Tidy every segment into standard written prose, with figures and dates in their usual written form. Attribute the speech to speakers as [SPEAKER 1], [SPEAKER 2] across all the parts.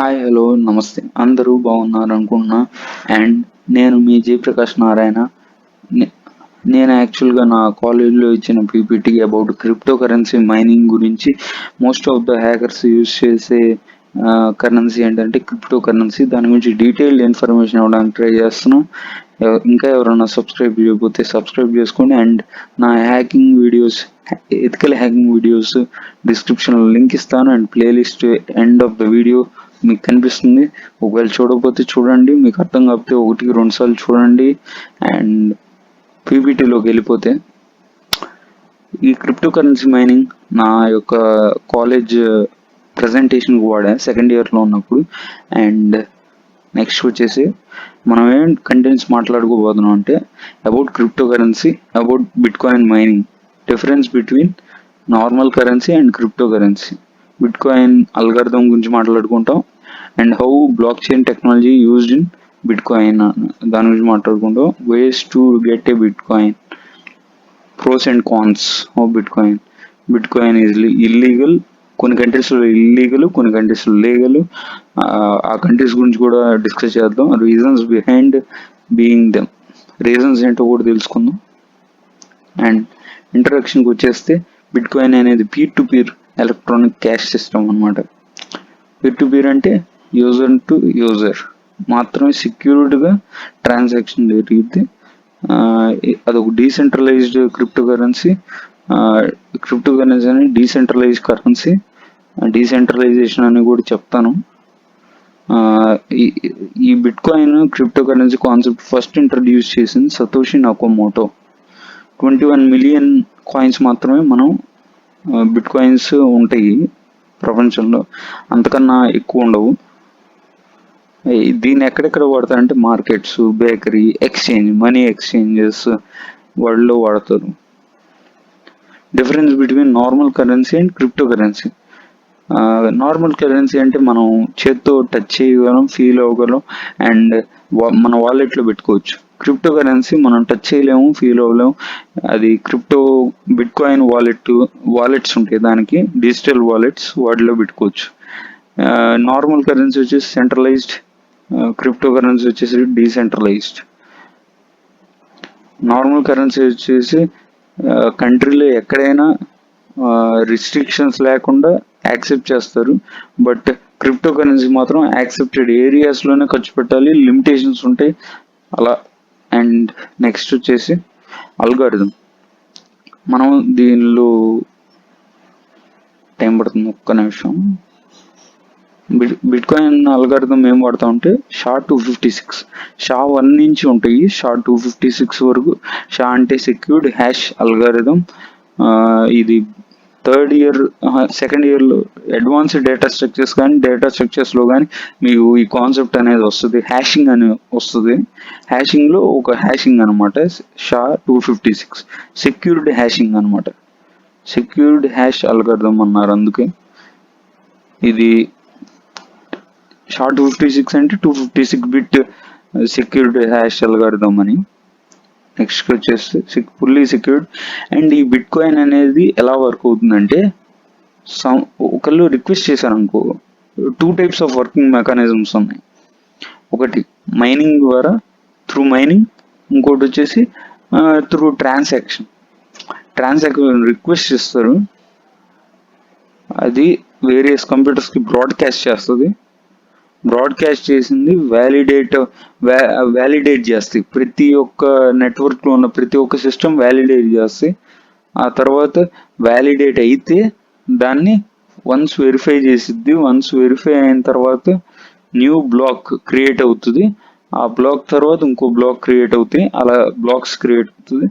[SPEAKER 1] Hi hello నమస్తే అందరూ బాగున్నారు అనుకుంటున్నా. అండ్ నేను మీ జయప్రకాష్ నారాయణ. నే- నేను యాక్చువల్గా నా కాలేజ్లో ఇచ్చిన PPT about crypto currency mining గురించి. Most of the hackers use చేసే కరెన్సీ ఏంటంటే క్రిప్టో కరెన్సీ. దాని గురించి డీటెయిల్డ్ ఇన్ఫర్మేషన్ ఇవ్వడానికి ట్రై చేస్తున్నాను. ఇంకా ఎవరైనా సబ్స్క్రైబ్ చేయకపోతే సబ్స్క్రైబ్ చేసుకోండి. అండ్ నా hacking videos, ethical hacking videos డిస్క్రిప్షన్లో లింక్ ఇస్తాను. And playlist end of the video మీకు కనిపిస్తుంది. ఒకవేళ చూడకపోతే చూడండి, మీకు అర్థం కాకపోతే 1-2 సార్లు చూడండి. అండ్ పీపీటీలోకి వెళ్ళిపోతే, ఈ క్రిప్టో కరెన్సీ మైనింగ్ నా యొక్క కాలేజ్ ప్రజెంటేషన్కి వాడా సెకండ్ ఇయర్లో ఉన్నప్పుడు. అండ్ నెక్స్ట్ వచ్చేసి మనం ఏం కంటెంట్స్ మాట్లాడుకోబోతున్నాం అంటే about crypto currency, about bitcoin mining, difference between normal currency and crypto currency, bitcoin algorithm గురించి మాట్లాడుకుంటాం. And how blockchain technology used in bitcoin, దాని గురించి మాట్లాడుకుంటాం. Ways to get a bitcoin, pros and cons of bitcoin. Bitcoin is illegal, కొన్ని కంట్రీస్లో illegal, కొన్ని కంట్రీస్లో legal. ఆ కంట్రీస్ గురించి కూడా డిస్కస్ చేద్దాం. Reasons behind being them, reasons ఏంటో కూడా తెలుసుకుందాం. అండ్ ఇంట్రడక్షన్కి వచ్చేస్తే, బిట్ కాయిన్ అనేది peer to peer electronic cash system అనమాట. పీర్ టు పీర్ అంటే యూజర్ టు యూజర్ మాత్రమే సెక్యూర్డ్గా ట్రాన్సాక్షన్ జరిగితే అదొక decentralised crypto currency. Crypto currency అనేది డీసెంట్రలైజ్డ్ కరెన్సీ. డీసెంట్రలైజేషన్ అని కూడా చెప్తాను. ఈ bit coin crypto currency concept first introduce చేసింది సతోషి నకోమోటో. 21 మిలియన్ కాయిన్స్ మాత్రమే మనం బిట్ కాయిన్స్ ఉంటాయి ప్రపంచంలో, అంతకన్నా ఎక్కువ ఉండవు. దీన్ని ఎక్కడెక్కడ వాడతారంటే markets, bakery, exchange, money exchanges వాటిలో వాడతారు. Difference between normal currency and crypto currency. Normal currency అంటే మనం చేత్తో టచ్ చేయగలం, ఫీల్ అవ్వగలం, అండ్ మన వాలెట్లో పెట్టుకోవచ్చు. క్రిప్టో కరెన్సీ మనం టచ్ చేయలేము, ఫీల్ అవ్వలేము. అది క్రిప్టో బిట్ కాయిన్ వాలెట్స్ ఉంటాయి, దానికి డిజిటల్ వాలెట్స్, వాటిలో పెట్టుకోవచ్చు. నార్మల్ కరెన్సీ వచ్చేసి సెంట్రలైజ్డ్, క్రిప్టో కరెన్సీ వచ్చేసి డీసెంట్రలైజ్డ్. నార్మల్ కరెన్సీ వచ్చేసి కంట్రీలో ఎక్కడైనా రిస్ట్రిక్షన్స్ లేకుండా యాక్సెప్ట్ చేస్తారు. బట్ క్రిప్టో కరెన్సీ మాత్రం యాక్సెప్టెడ్ ఏరియాస్లోనే ఖర్చు పెట్టాలి, లిమిటేషన్స్ ఉంటాయి అలా. అండ్ నెక్స్ట్ వచ్చేసి అల్గారిథం. మనం దీనిలో టైం పడుతుంది, ఒక్క నిమిషం. బిట్ కాయిన్ అల్గారిథం ఏం వాడతాం అంటే SHA-256, SHA-1 నుంచి ఉంటాయి SHA-256 వరకు. SHA అంటే సెక్యూర్డ్ హ్యాష్ అల్గారిథం. ఇది సెకండ్ ఇయర్లో అడ్వాన్స్డ్ డేటా స్ట్రక్చర్స్ కానీ డేటా స్ట్రక్చర్స్లో కానీ మీకు ఈ కాన్సెప్ట్ అనేది వస్తుంది, హ్యాషింగ్ అని వస్తుంది. హ్యాషింగ్లో ఒక హ్యాషింగ్ అనమాట SHA-256, సెక్యూర్డ్ హ్యాషింగ్ అనమాట. సెక్యూర్డ్ హ్యాష్ అల్గారిథం అన్నారు అందుకే. ఇది SHA-256 అంటే 256 బిట్ సెక్యూర్డ్ హ్యాష్ అల్గారిథం అని. నెక్స్ట్ వచ్చేసి ఫుల్లీ సెక్యూర్డ్. అండ్ ఈ బిట్ కాయిన్ అనేది ఎలా వర్క్ అవుతుందంటే, ఒకళ్ళు రిక్వెస్ట్ చేశారు అనుకో, 2 టైప్స్ ఆఫ్ వర్కింగ్ మెకానిజమ్స్ ఉన్నాయి. ఒకటి మైనింగ్ ద్వారా, త్రూ మైనింగ్. ఇంకోటి వచ్చేసి త్రూ ట్రాన్సాక్షన్ రిక్వెస్ట్ చేస్తారు, అది వేరియస్ కంప్యూటర్స్కి బ్రాడ్కాస్ట్ చేస్తుంది. బ్రాడ్కాస్ట్ చేసింది వ్యాలిడేట్ చేస్తాయి. ప్రతి ఒక్క నెట్వర్క్లో ఉన్న ప్రతి ఒక్క సిస్టమ్ వ్యాలిడేట్ చేస్తాయి. ఆ తర్వాత వ్యాలిడేట్ అయితే దాన్ని వన్స్ వెరిఫై చేసిద్ది. వన్స్ వెరిఫై అయిన తర్వాత న్యూ బ్లాక్ క్రియేట్ అవుతుంది. ఆ బ్లాక్ తర్వాత ఇంకో బ్లాక్ క్రియేట్ అవుతాయి, అలా బ్లాక్స్ క్రియేట్ అవుతుంది.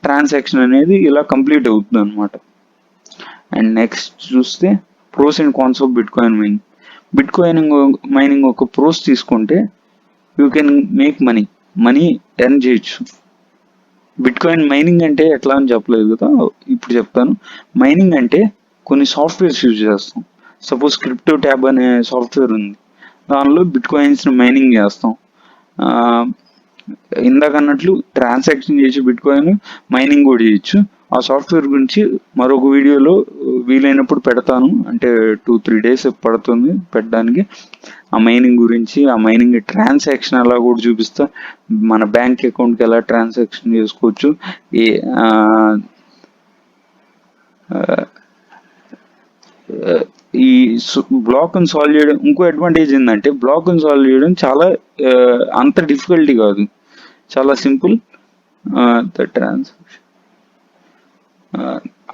[SPEAKER 1] ట్రాన్సాక్షన్ అనేది ఇలా కంప్లీట్ అవుతుంది అనమాట. అండ్ నెక్స్ట్ చూస్తే pros and cons of bitcoin mining. Bitcoin mining ఒక ప్రోస్ తీసుకుంటే you can make money earn చేయొచ్చు. బిట్ కాయిన్ మైనింగ్ అంటే ఎట్లా అని చెప్పలేదు కదా, ఇప్పుడు చెప్తాను. మైనింగ్ అంటే కొన్ని సాఫ్ట్వేర్స్ యూజ్ చేస్తాం. సపోజ్ క్రిప్టో ట్యాబ్ అనే సాఫ్ట్వేర్ ఉంది, దానిలో బిట్ కాయిన్స్ని మైనింగ్ చేస్తాం. ఇందాక అన్నట్లు ట్రాన్సాక్షన్ చేసి బిట్ కాయిన్ మైనింగ్ కూడా చేయొచ్చు. ఆ సాఫ్ట్వేర్ గురించి మరొక వీడియోలో వీలైనప్పుడు పెడతాను. అంటే 2-3 days పడుతుంది పెట్టడానికి. ఆ మైనింగ్ గురించి, ఆ మైనింగ్ ట్రాన్సాక్షన్ అలా కూడా చూపిస్తా. మన బ్యాంక్ అకౌంట్కి ఎలా ట్రాన్సాక్షన్ చేసుకోవచ్చు, ఏ ఈ బ్లాక్ని సాల్వ్ చేయడం ఇంకో అడ్వాంటేజ్ ఏంటంటే, బ్లాక్ని సాల్వ్ చేయడం చాలా అంత డిఫికల్టీ కాదు, చాలా సింపుల్.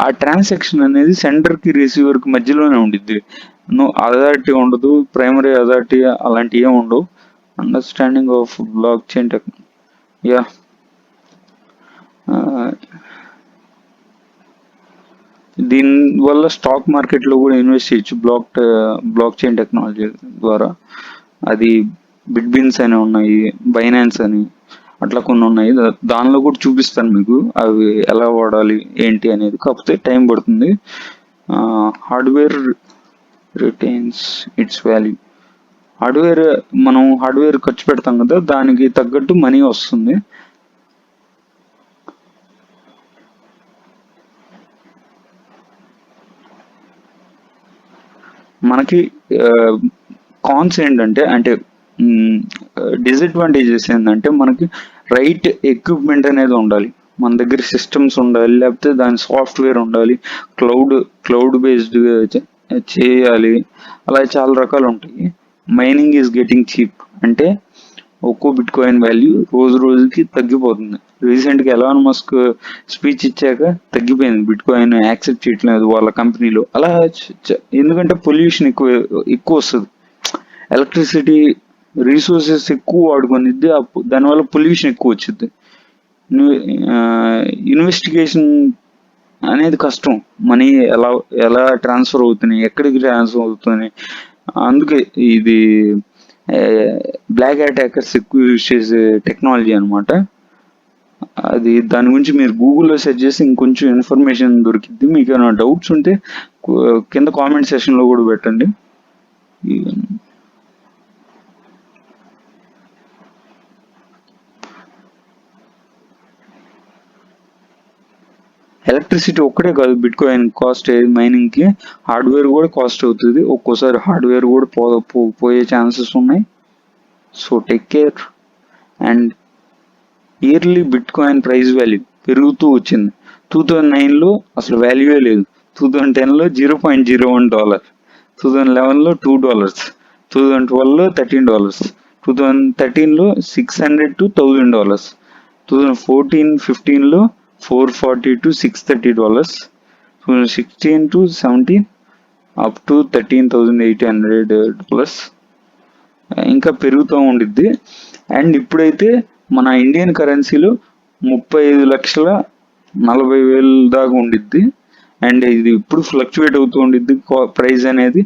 [SPEAKER 1] ఆ ట్రాన్సాక్షన్ అనేది సెండర్కి రిసీవర్కి మధ్యలోనే ఉండిద్ది. అథారిటీ ఉండదు, ప్రైమరీ అథారిటీ అలాంటివి ఏమి ఉండవు. Understanding of block chain technology. Yeah, దీనివల్ల స్టాక్ మార్కెట్లో కూడా ఇన్వెస్ట్ చేయొచ్చు బ్లాక్ చైన్ టెక్నాలజీ ద్వారా. అది బిట్బిన్స్ అని ఉన్నాయి, బైనాన్స్ అని అట్లా కొన్ని ఉన్నాయి. దానిలో కూడా చూపిస్తాను మీకు అవి ఎలా వాడాలి ఏంటి అనేది, కాకపోతే టైం పడుతుంది. Hardware retains it's value. మనం హార్డ్వేర్ ఖర్చు పెడతాం కదా, దానికి తగ్గట్టు మనీ వస్తుంది. మనకి కాన్స్ ఏంటంటే, అంటే డిసడ్వాంటేజెస్ ఏంటంటే, మనకి రైట్ ఎక్విప్మెంట్ అనేది ఉండాలి, మన దగ్గర సిస్టమ్స్ ఉండాలి, లేకపోతే దాని సాఫ్ట్వేర్ ఉండాలి, క్లౌడ్ బేస్డ్ చేయాలి, అలా చాలా రకాలు ఉంటాయి. మైనింగ్ ఈజ్ గెటింగ్ చీప్ అంటే ఒక్కో బిట్ కాయిన్ వాల్యూ రోజు రోజుకి తగ్గిపోతుంది. రీసెంట్గా ఎలాన్ మస్క్ స్పీచ్ ఇచ్చాక తగ్గిపోయింది, బిట్ కాయిన్ యాక్సెప్ట్ చేయట్లేదు వాళ్ళ కంపెనీలో. అలా ఎందుకంటే పొల్యూషన్ ఎక్కువ వస్తుంది, ఎలక్ట్రిసిటీ రీసోర్సెస్ ఎక్కువ వాడుకొనిద్ది, దానివల్ల పొల్యూషన్ ఎక్కువ వచ్చింది. ఇన్వెస్టిగేషన్ అనేది కష్టం, మనీ ఎలా ట్రాన్స్ఫర్ అవుతున్నాయి, ఎక్కడికి ట్రాన్స్ఫర్ అవుతున్నాయి. అందుకే ఇది బ్లాక్ అటాకర్స్ ఎక్కువ యూజ్ చేసే టెక్నాలజీ అనమాట. దాని గురించి మీరు గూగుల్లో సెర్చ్ చేసి ఇంకొంచెం ఇన్ఫర్మేషన్ దొరికిద్ది. మీకు ఏమైనా డౌట్స్ ఉంటే కింద కామెంట్ సెక్షన్లో కూడా పెట్టండి. ఎలక్ట్రిసిటీ ఒక్కటే కాదు బిట్ కాయిన్ కాస్ట్, మైనింగ్కి హార్డ్వేర్ కూడా కాస్ట్ అవుతుంది. ఒక్కోసారి హార్డ్వేర్ కూడా పోయే ఛాన్సెస్ ఉన్నాయి. So take care. And yearly bit coin price value పెరుగుతూ వచ్చింది. 2009లో అసలు వాల్యూయే లేదు, 2010లో $0.01, 2011లో $2, 2012లో $13, 2013లో $600 to $1000, 2014-15లో $440 to $630, 2016 to 17 up to $13,800 ఇంకా పెరుగుతూ ఉండిద్ది. అండ్ ఇప్పుడైతే మన ఇండియన్ కరెన్సీలో 35,40,000 దాకా ఉండిద్ది. అండ్ ఇది ఇప్పుడు ఫ్లక్చువేట్ అవుతూ ఉండిద్ది ప్రైస్ అనేది.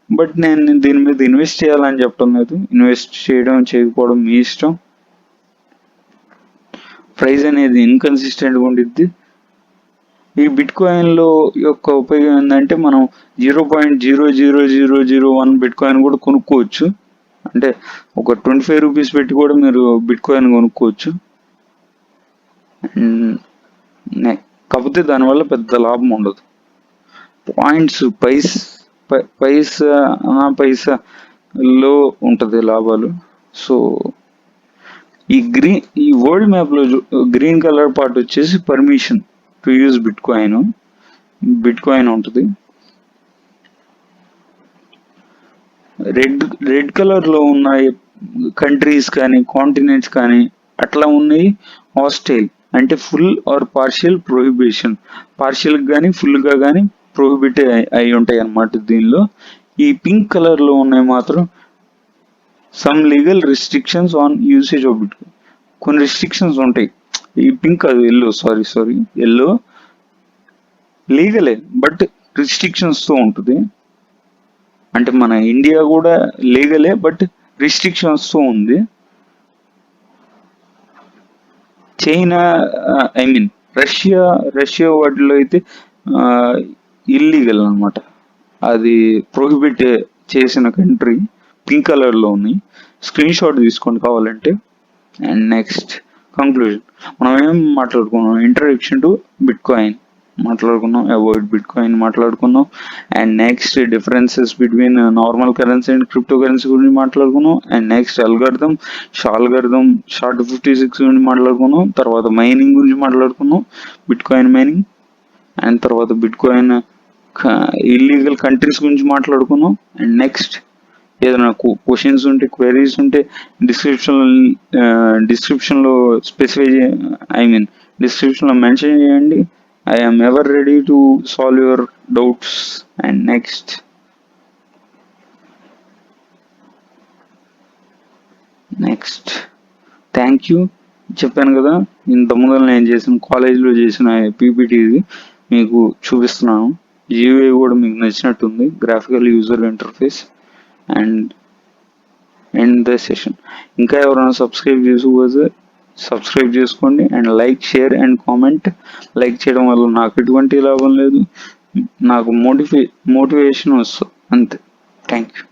[SPEAKER 1] బట్ నేను దీని మీద ఇన్వెస్ట్ చేయాలని చెప్పడం లేదు, ఇన్వెస్ట్ చేయడం చేయకపోవడం మీ ఇష్టం. ప్రైస్ అనేది ఇన్కన్సిస్టెంట్గా ఉండిద్ది. ఈ బిట్ కాయిన్లో యొక్క ఉపయోగం ఏంటంటే, మనం 0.00001 బిట్ కాయిన్ కూడా కొనుక్కోవచ్చు. అంటే ఒక 25 రూపీస్ పెట్టి కూడా మీరు బిట్ కాయిన్ కొనుక్కోవచ్చు. కాకపోతే దానివల్ల పెద్ద లాభం ఉండదు. పాయింట్స్ పైసాలో ఉంటుంది లాభాలు. సో ఈ వరల్డ్ మ్యాప్లో గ్రీన్ కలర్ పార్ట్ వచ్చేసి permission to use bit coin ఉంటుంది. రెడ్ కలర్లో ఉన్న కంట్రీస్ కానీ కాంటినెంట్స్ కానీ అట్లా ఉన్నాయి హాస్టైల్, అంటే ఫుల్ ఆర్ పార్షియల్ ప్రొహిబిషన్. పార్షియల్గా కానీ ఫుల్గా కానీ ప్రొహిబిట్ అయి ఉంటాయి అన్నమాట దీనిలో. ఈ పింక్ కలర్లో ఉన్నాయి మాత్రం some legal restrictions on usage of bit coin. కొన్ని రిస్ట్రిక్షన్స్ ఉంటాయి. ఈ పింక్ అది ఎల్లో లీగలే బట్ రిస్ట్రిక్షన్స్తో ఉంటుంది. అంటే మన ఇండియా కూడా లీగలే బట్ రిస్ట్రిక్షన్స్తో ఉంది. చైనా రష్యా వాటిలో అయితే ఇల్లీగల్ అనమాట, అది ప్రొహిబిట్ చేసిన కంట్రీ. పింక్ కలర్లో ఉన్నాయి, స్క్రీన్ షాట్ తీసుకోండి కావాలంటే. అండ్ నెక్స్ట్ కంక్లూజన్ మనం ఏం మాట్లాడుకున్నాం, ఇంట్రడక్షన్ టు బిట్ కాయిన్ మాట్లాడుకున్నాం, అబౌట్ బిట్ కాయిన్ మాట్లాడుకున్నాం, and next differences between normal currency and crypto currency గురించి మాట్లాడుకున్నాం, అండ్ నెక్స్ట్ అల్గారిథం SHA-256 గురించి మాట్లాడుకున్నాం, తర్వాత మైనింగ్ గురించి మాట్లాడుకున్నాం, బిట్ కాయిన్ మైనింగ్, అండ్ తర్వాత బిట్ కాయిన్ ఇల్లీగల్ కంట్రీస్ గురించి మాట్లాడుకున్నాం, అండ్ నెక్స్ట్ ఏదైనా క్వశ్చన్స్ ఉంటే క్వైరీస్ ఉంటే డిస్క్రిప్షన్లో స్పెసిఫై డిస్క్రిప్షన్లో మెన్షన్ చేయండి. I'm ever ready to solve your doubts. And next thank you. చెప్పాను కదా, ఇంతకుముందు నేను కాలేజీలో చేసిన పీపీటీ మీకు చూపిస్తున్నాను. యూఐ కూడా మీకు నచ్చినట్టుంది, graphical user interface. And end the session. ఇంకా ఎవరైనా సబ్స్క్రైబ్ చేసుకోండి, and like, share and comment. Like చేయడం వల్ల నాకు ఎటువంటి లాభం లేదు, నాకు మోటివేషన్ వస్తుంది అంతే. Thank you.